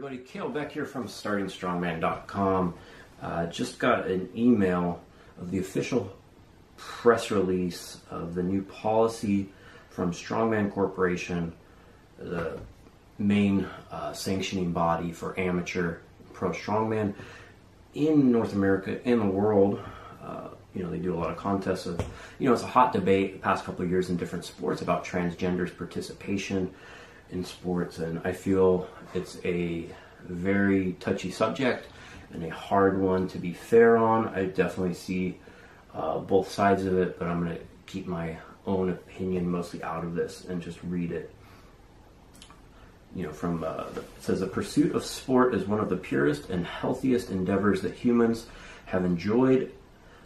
everybody, Kalle Beck here from StartingStrongman.com. Just got an email of the official press release of the new policy from Strongman Corporation, the main sanctioning body for amateur pro strongman in North America and the world. They do a lot of contests of, it's a hot debate the past couple of years in different sports about transgenders' participation in sports, and I feel it's a very touchy subject and a hard one to be fair on. I definitely see both sides of it, but I'm going to keep my own opinion mostly out of this and just read it. It says, the pursuit of sport is one of the purest and healthiest endeavors that humans have enjoyed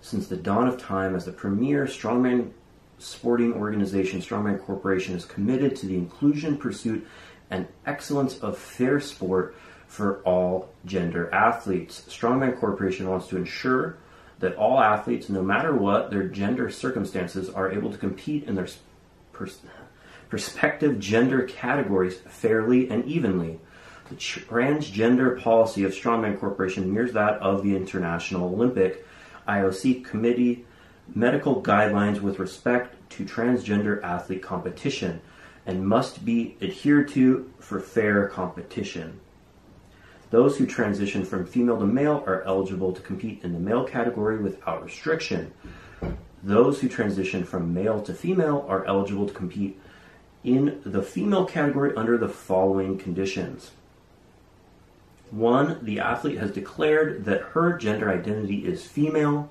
since the dawn of time. As the premier strongman sporting organization, Strongman Corporation is committed to the inclusion, pursuit, and excellence of fair sport for all gender athletes. Strongman Corporation wants to ensure that all athletes, no matter what their gender circumstances, are able to compete in their respective gender categories fairly and evenly. The transgender policy of Strongman Corporation mirrors that of the International Olympic IOC Committee medical guidelines with respect to transgender athlete competition and must be adhered to for fair competition. Those who transition from female to male are eligible to compete in the male category without restriction. Those who transition from male to female are eligible to compete in the female category under the following conditions. 1. The athlete has declared that her gender identity is female.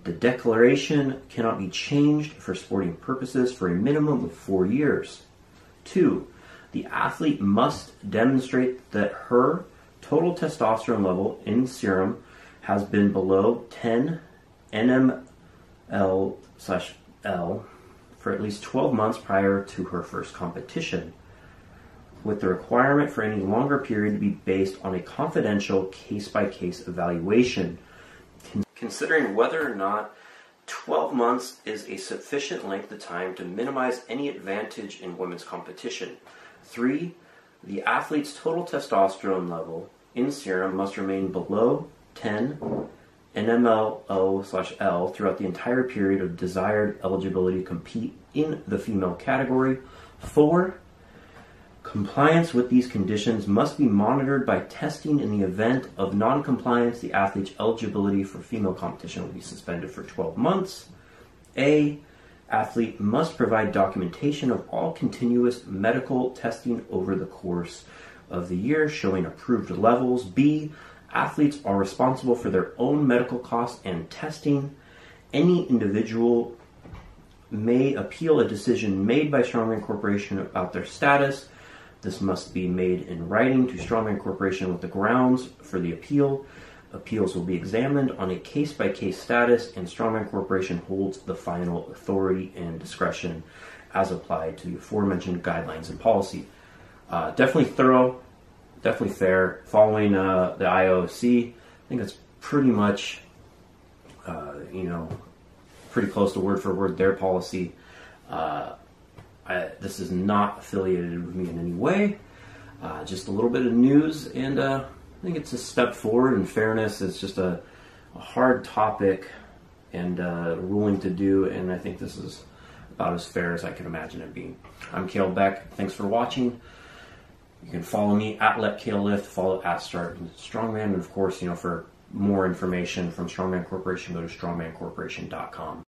The declaration cannot be changed for sporting purposes for a minimum of 4 years. 2. The athlete must demonstrate that her total testosterone level in serum has been below 10 nml/L for at least 12 months prior to her first competition, with the requirement for any longer period to be based on a confidential case-by-case evaluation, considering whether or not 12 months is a sufficient length of time to minimize any advantage in women's competition. 3. The athlete's total testosterone level in serum must remain below 10 nml/L throughout the entire period of desired eligibility to compete in the female category. 4. Compliance with these conditions must be monitored by testing. In the event of non-compliance, the athlete's eligibility for female competition will be suspended for 12 months. A. Athlete must provide documentation of all continuous medical testing over the course of the year showing approved levels. B. Athletes are responsible for their own medical costs and testing. Any individual may appeal a decision made by Strongman Corporation about their status. This must be made in writing to Strongman Corporation with the grounds for the appeal. Appeals will be examined on a case-by-case status, and Strongman Corporation holds the final authority and discretion as applied to the aforementioned guidelines and policy. Definitely thorough, definitely fair. Following the IOC, I think it's pretty much, pretty close to word for word their policy. This is not affiliated with me in any way. Just a little bit of news, and I think it's a step forward in fairness. It's just a hard topic and ruling to do, and I think this is about as fair as I can imagine it being. I'm Kalle Beck. Thanks for watching. You can follow me at Let Kalle Lift, follow at Strongman, and of course, for more information from Strongman Corporation, go to strongmancorporation.com.